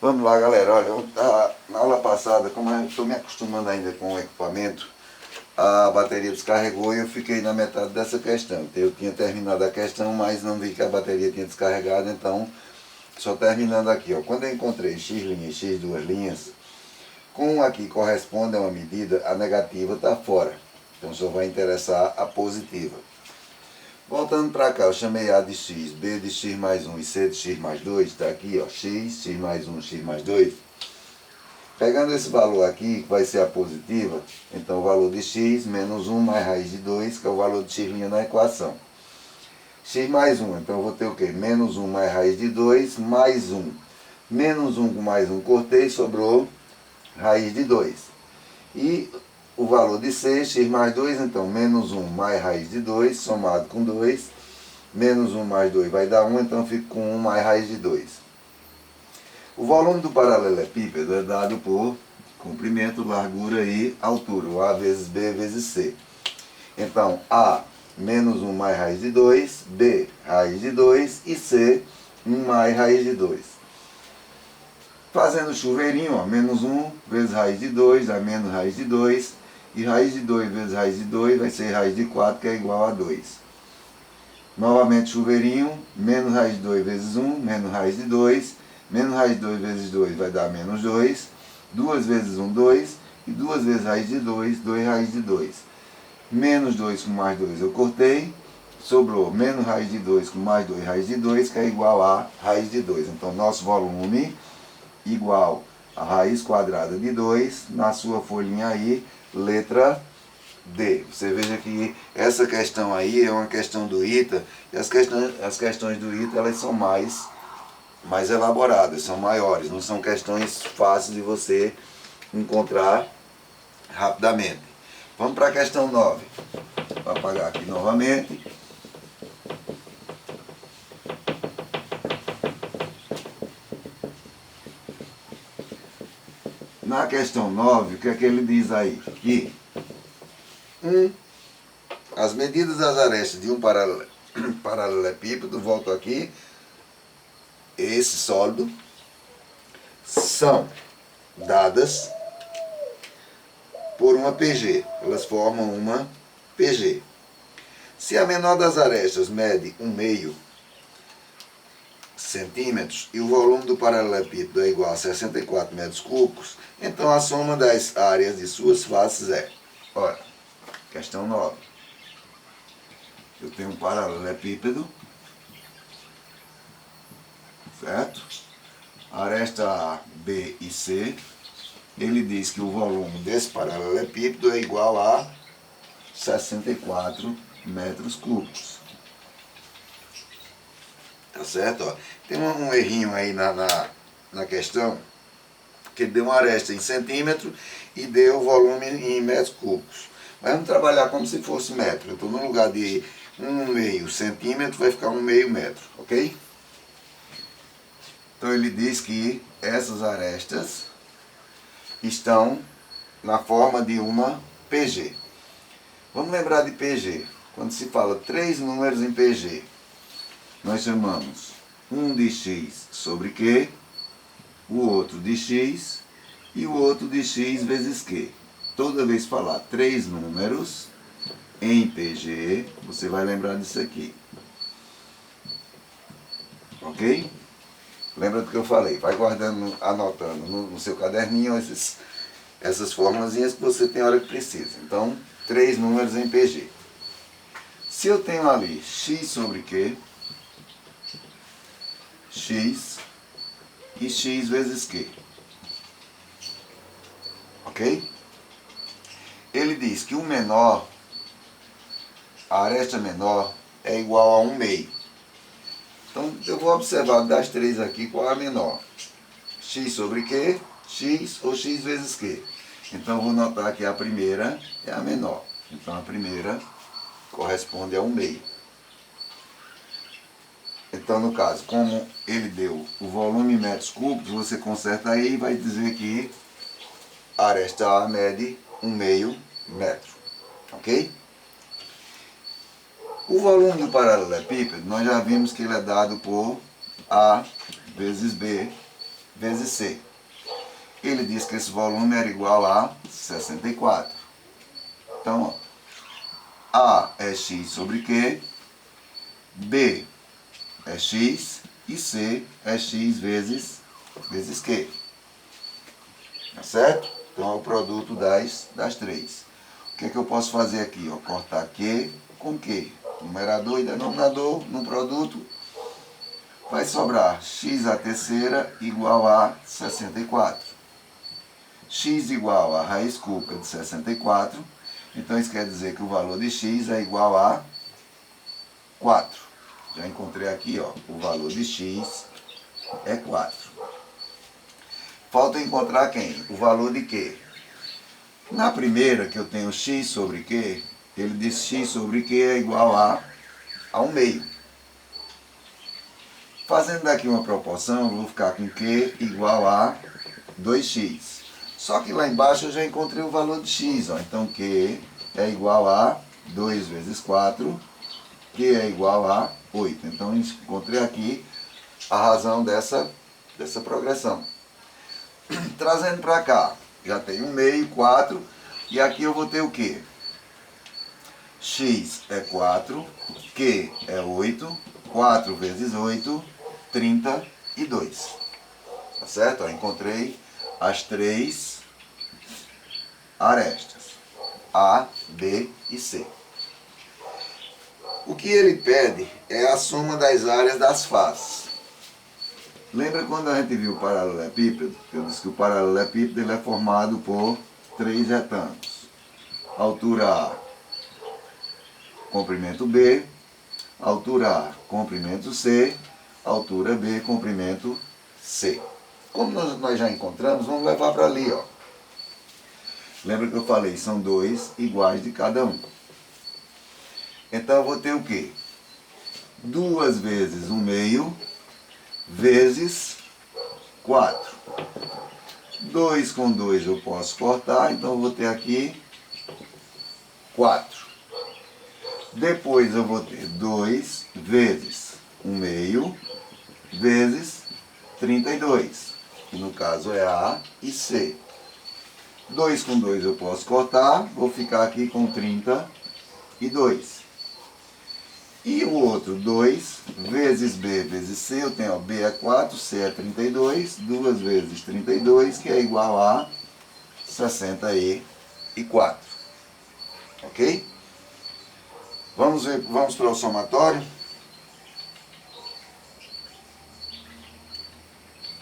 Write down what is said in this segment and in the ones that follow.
Vamos lá, galera. Olha, na aula passada, como eu estou me acostumando ainda com o equipamento, a bateria descarregou e eu fiquei na metade dessa questão. Eu tinha terminado a questão, mas não vi que a bateria tinha descarregado, então só terminando aqui. Ó. Quando eu encontrei x' e x duas linhas, com o aqui corresponde a uma medida, a negativa está fora. Então só vai interessar a positiva. Voltando para cá, eu chamei A de x, B de x mais 1 e C de x mais 2, está aqui, ó, x mais 1, x mais 2. Pegando esse valor aqui, que vai ser a positiva, então o valor de x menos 1 mais raiz de 2, que é o valor de x' na equação. X mais 1, então eu vou ter o quê? Menos 1 mais raiz de 2, mais 1. Menos 1 com mais 1 cortei, sobrou raiz de 2. E o valor de C, x mais 2, então menos 1 mais raiz de 2, somado com 2, menos 1 mais 2 vai dar 1, então eu fico com 1 mais raiz de 2. O volume do paralelepípedo é dado por comprimento, largura e altura, o A vezes B vezes C. Então, A, menos 1 mais raiz de 2, B, raiz de 2 e C, 1 mais raiz de 2. Fazendo chuveirinho, ó, menos 1 vezes raiz de 2 dá menos raiz de 2, e raiz de 2 vezes raiz de 2 vai ser raiz de 4, que é igual a 2. Novamente chuveirinho, menos raiz de 2 vezes 1, menos raiz de 2, menos raiz de 2 vezes 2 vai dar menos 2, 2 vezes 1, 2, e 2 vezes raiz de 2, 2 raiz de 2. Menos 2 com mais 2 eu cortei, sobrou menos raiz de 2 com mais 2 raiz de 2, que é igual a raiz de 2. Então, nosso volume igual a raiz quadrada de 2, na sua folhinha aí, letra D. Você veja que essa questão aí é uma questão do ITA, e as questões do ITA elas são mais elaboradas, são maiores, não são questões fáceis de você encontrar rapidamente. Vamos para a questão 9. Vou apagar aqui novamente. Na questão 9, o que é que ele diz aí? Que as medidas das arestas de um paralelepípedo, volto aqui, esse sólido, são dadas por uma PG. Elas formam uma PG. Se a menor das arestas mede 1/2 centímetros e o volume do paralelepípedo é igual a 64 metros cúbicos, então a soma das áreas de suas faces é, olha, questão 9. Eu tenho um paralelepípedo, certo? Aresta A, B e C. Ele diz que o volume desse paralelepípedo é igual a 64 metros cúbicos. Tá certo? Ó. Tem um errinho aí na questão, que deu uma aresta em centímetro e deu o volume em metros cúbicos. Mas vamos trabalhar como se fosse metro. Então, no lugar de 1/2 centímetro, vai ficar 1/2 metro, ok? Então, ele diz que essas arestas estão na forma de uma PG. Vamos lembrar de PG. Quando se fala 3 números em PG, nós chamamos um de x sobre q, o outro de x e o outro de x vezes q. Toda vez que falar 3 números em PG, você vai lembrar disso aqui. Ok? Lembra do que eu falei? Vai guardando, anotando no seu caderninho essas formulazinhas que você tem a hora que precisa. Então, 3 números em PG. Se eu tenho ali x sobre q, x e x vezes q. Ok? Ele diz que o menor, a aresta menor, é igual a 1/2. Então, eu vou observar das três aqui qual é a menor. X sobre q, x ou x vezes q. Então, eu vou notar que a primeira é a menor. Então, a primeira corresponde a 1/2. Então, no caso, como ele deu o volume em metros cúbicos, você conserta aí e vai dizer que a aresta A mede 1/2 metro. Ok? O volume do paralelepípedo, nós já vimos que ele é dado por A vezes B vezes C. Ele disse que esse volume era igual a 64. Então, ó, A é x sobre Q, B é x e C é x vezes Q. Tá certo? Então é o produto das três. O que é que eu posso fazer aqui? Ó, cortar Q com Q. Numerador e denominador no produto. Vai sobrar x à terceira igual a 64. X igual a raiz cúbica de 64. Então isso quer dizer que o valor de x é igual a 4. Já encontrei aqui, ó, o valor de x é 4. Falta encontrar quem? O valor de Q. Na primeira, que eu tenho x sobre Q, ele diz x sobre Q é igual a 1 meio. Fazendo daqui uma proporção, eu vou ficar com Q igual a 2x. Só que lá embaixo eu já encontrei o valor de x. Ó. Então Q é igual a 2 vezes 4, Q é igual a 8. Então encontrei aqui a razão dessa progressão. Trazendo para cá, já tem 1 meio, 4, e aqui eu vou ter o quê? X é 4, Q é 8, 4 vezes 8, 32. Tá certo? Ó, encontrei as três arestas, A, B e C. O que ele pede é a soma das áreas das faces. Lembra quando a gente viu o paralelepípedo? Eu disse que o paralelepípedo ele é formado por três retângulos. Altura A, comprimento B, altura A, comprimento C, altura B, comprimento C. Como nós já encontramos, vamos levar para ali, ó. Lembra que eu falei, são dois iguais de cada um. Então eu vou ter o quê? 2 vezes 1 meio vezes 4. 2 com 2 eu posso cortar, então eu vou ter aqui 4. Depois eu vou ter 2 vezes 1 meio vezes 32, que no caso é A e C. 2 com 2 eu posso cortar, vou ficar aqui com 32. E o outro, 2 vezes B vezes C, eu tenho, ó, B é 4, C é 32, 2 vezes 32, que é igual a 64. Ok? Vamos para o somatório.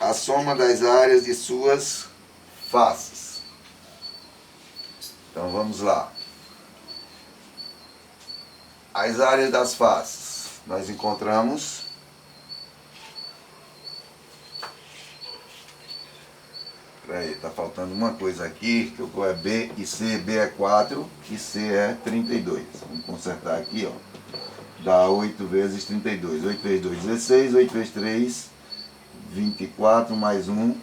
A soma das áreas de suas faces. Então vamos lá. As áreas das faces, nós encontramos Peraí, tá faltando uma coisa aqui, que é B e C. B é 4 e C é 32. Vamos consertar aqui, ó. Dá 8 vezes 32. 8 vezes 2, 16. 8 vezes 3, 24. Mais 1,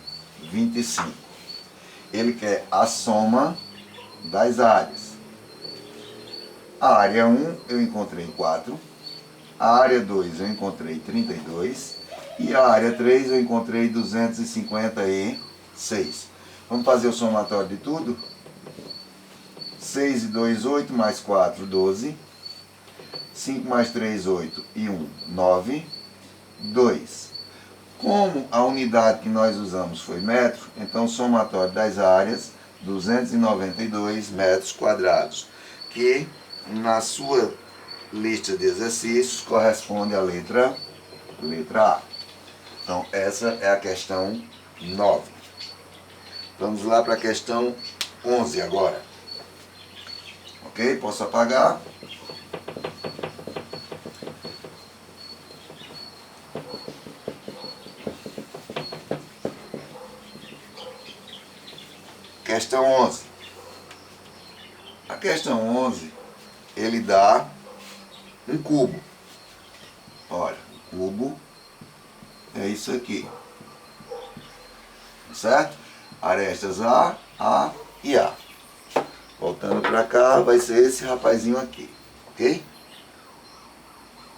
25. Ele quer a soma das áreas. A área 1 eu encontrei 4. A área 2 eu encontrei 32. E a área 3 eu encontrei 256. Vamos fazer o somatório de tudo? 6 e 2, 8, mais 4, 12. 5 mais 3, 8 e 1, 9. 2. Como a unidade que nós usamos foi metro, então o somatório das áreas, 292 metros quadrados, que na sua lista de exercícios corresponde à letra A. Então essa é a questão 9. Vamos lá para a questão 11 agora. Ok? Posso apagar? Questão 11. A questão 11, ele dá um cubo. Olha, o cubo é isso aqui. Certo? Arestas A e A. Voltando para cá, vai ser esse rapazinho aqui. Ok?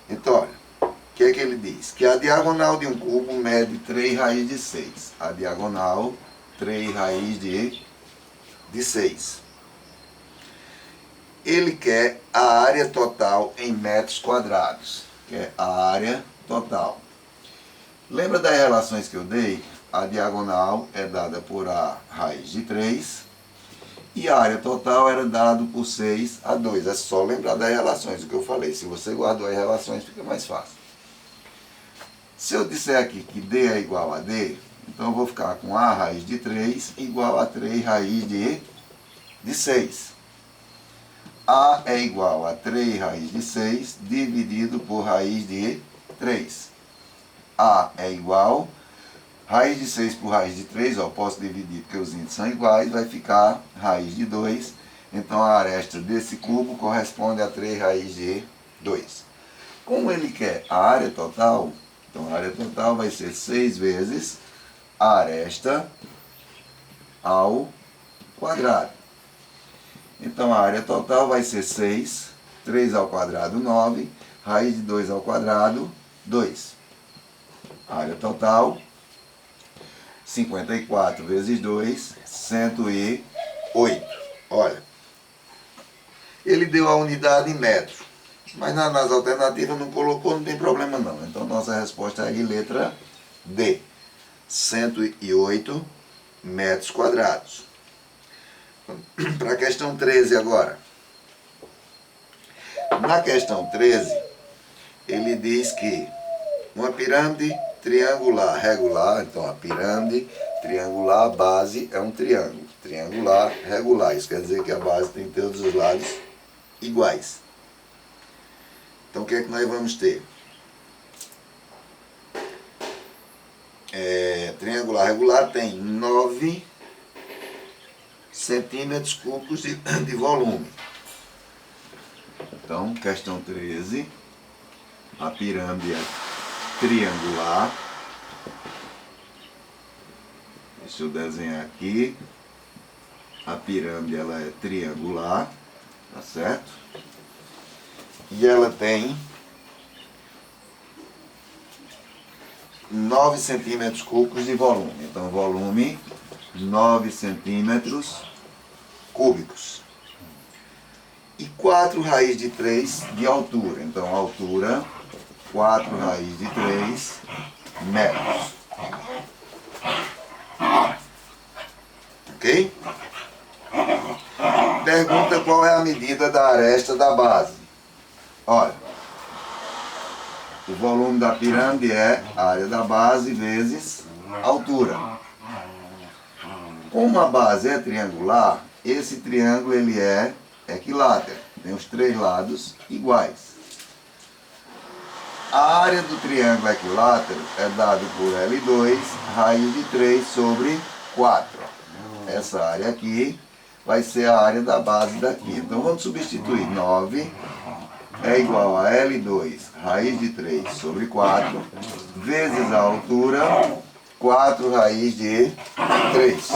Então, olha, o que que ele diz? Que a diagonal de um cubo mede 3 raiz de 6. A diagonal, 3 raiz de 6. Ele quer a área total em metros quadrados. Quer a área total. Lembra das relações que eu dei? A diagonal é dada por A raiz de 3 e a área total era dada por 6 a 2. É só lembrar das relações, o que eu falei. Se você guardou as relações, fica mais fácil. Se eu disser aqui que D é igual a D, então eu vou ficar com A raiz de 3 igual a 3 raiz de 6. A é igual a 3 raiz de 6 dividido por raiz de 3. A é igual, raiz de 6 por raiz de 3, ó, posso dividir porque os índices são iguais, vai ficar raiz de 2. Então a aresta desse cubo corresponde a 3 raiz de 2. Como ele quer a área total, então a área total vai ser 6 vezes a aresta ao quadrado. Então a área total vai ser 6, 3 ao quadrado 9, raiz de 2 ao quadrado 2. A área total, 54 vezes 2, 108. Olha, ele deu a unidade em metro, mas nas alternativas não colocou, não tem problema não. Então nossa resposta é aí, letra D, 108 metros quadrados. Para a questão 13 agora. Na questão 13, ele diz que uma pirâmide triangular regular, então a pirâmide triangular base é um triângulo. Triangular regular, isso quer dizer que a base tem todos os lados iguais. Então o que é que nós vamos ter? Triangular regular tem 9 centímetros cúbicos de volume. Então, questão 13, a pirâmide é triangular. Deixa eu desenhar aqui. A pirâmide ela é triangular, tá certo? E ela tem 9 centímetros cúbicos de volume. Então, volume 9 centímetros cúbicos. E 4 raiz de 3 de altura. Então, altura, 4 raiz de 3 metros. Ok? Pergunta qual é a medida da aresta da base. Olha, o volume da pirâmide é a área da base vezes a altura. Como a base é triangular, esse triângulo ele é equilátero, tem os 3 lados iguais. A área do triângulo equilátero é dada por L2, raiz de 3 sobre 4. Essa área aqui vai ser a área da base daqui. Então vamos substituir 9 é igual a L2, raiz de 3 sobre 4, vezes a altura, 4 raiz de 3.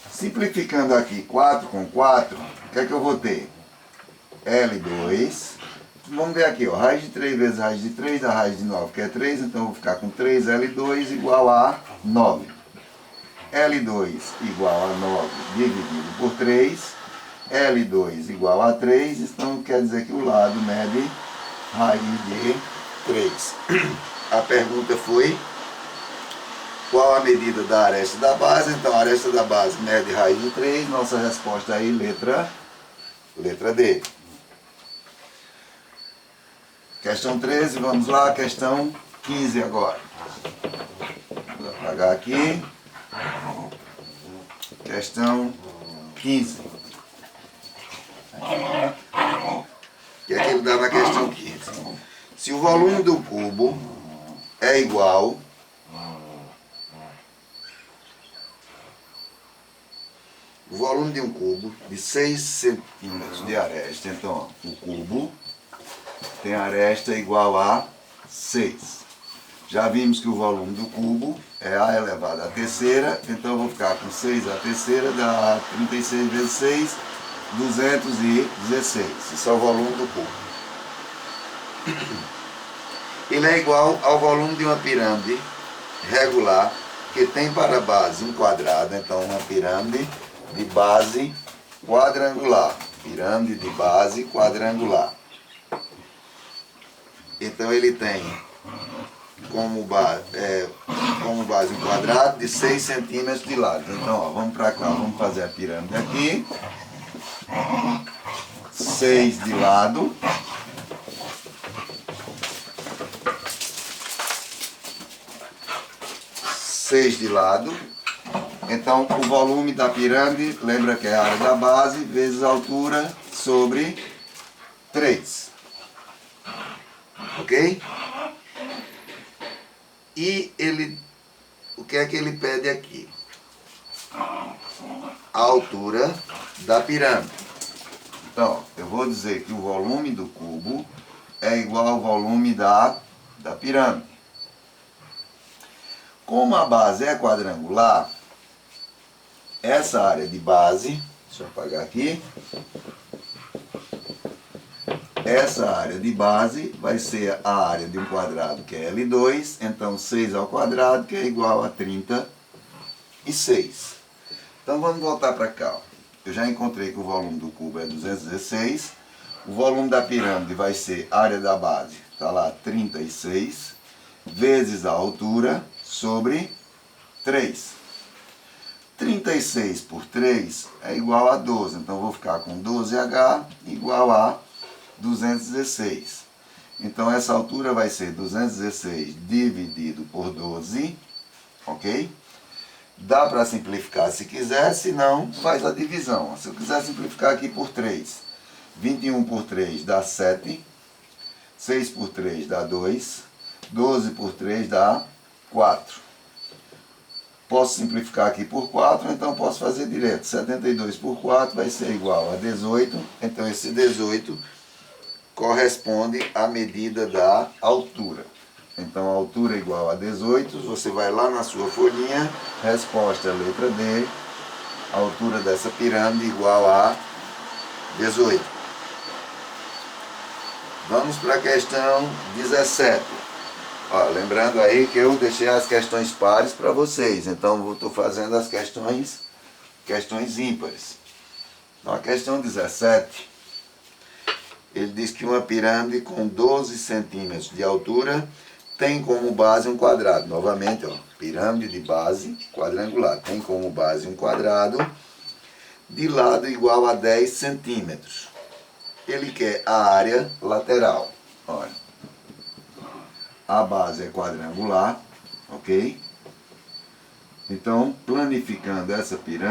Simplificando aqui 4 com 4, o que é que eu vou ter? L2, vamos ver aqui, ó, raiz de 3 vezes raiz de 3, a raiz de 9 que é 3, então eu vou ficar com 3L2 igual a 9. L2 igual a 9 dividido por 3, L2 igual a 3, então quer dizer que o lado mede raiz de 3. A pergunta foi qual a medida da aresta da base. Então a aresta da base mede raiz de 3, nossa resposta aí, letra D. Questão 13, vamos lá, questão 15 agora. Vou apagar aqui. Questão 15. O que é que ele dá na questão 15? Se o volume do cubo é igual o volume de um cubo de 6 centímetros de aresta, então ó, o cubo tem aresta igual a 6. Já vimos que o volume do cubo é A elevado à terceira, então eu vou ficar com 6 à terceira, dá 36 vezes 6, 216. Isso é o volume do cubo. Ele é igual ao volume de uma pirâmide regular, que tem para base um quadrado. Então, uma pirâmide de base quadrangular. Pirâmide de base quadrangular. Então, ele tem como base um quadrado de 6 centímetros de lado. Então, ó, vamos para cá, vamos fazer a pirâmide aqui. 6 de lado. Então, o volume da pirâmide, lembra que é a área da base vezes a altura sobre 3. Ok? E o que é que ele pede aqui? A altura da pirâmide. Então, eu vou dizer que o volume do cubo é igual ao volume da pirâmide. Como a base é quadrangular, essa área de base, deixa eu apagar aqui, essa área de base vai ser a área de um quadrado, que é L2, então 6 ao quadrado, que é igual a 36. Então vamos voltar para cá. Ó. Eu já encontrei que o volume do cubo é 216, o volume da pirâmide vai ser a área da base, está lá 36, vezes a altura sobre 3. 36 por 3 é igual a 12, então eu vou ficar com 12H igual a 216. Então essa altura vai ser 216 dividido por 12, ok? Dá para simplificar se quiser, se não, faz a divisão. Se eu quiser simplificar aqui por 3, 21 por 3 dá 7, 6 por 3 dá 2, 12 por 3 dá 4. Posso simplificar aqui por 4, então posso fazer direto. 72 por 4 vai ser igual a 18, então esse 18 corresponde à medida da altura. Então a altura é igual a 18, você vai lá na sua folhinha, resposta letra D, a altura dessa pirâmide igual a 18. Vamos para a questão 17. Ó, lembrando aí que eu deixei as questões pares para vocês, então eu estou fazendo as questões ímpares. Então a questão 17, ele diz que uma pirâmide com 12 centímetros de altura tem como base um quadrado. Novamente, ó, pirâmide de base quadrangular, tem como base um quadrado de lado igual a 10 centímetros. Ele quer a área lateral. Olha, a base é quadrangular, ok? Então, planificando essa pirâmide,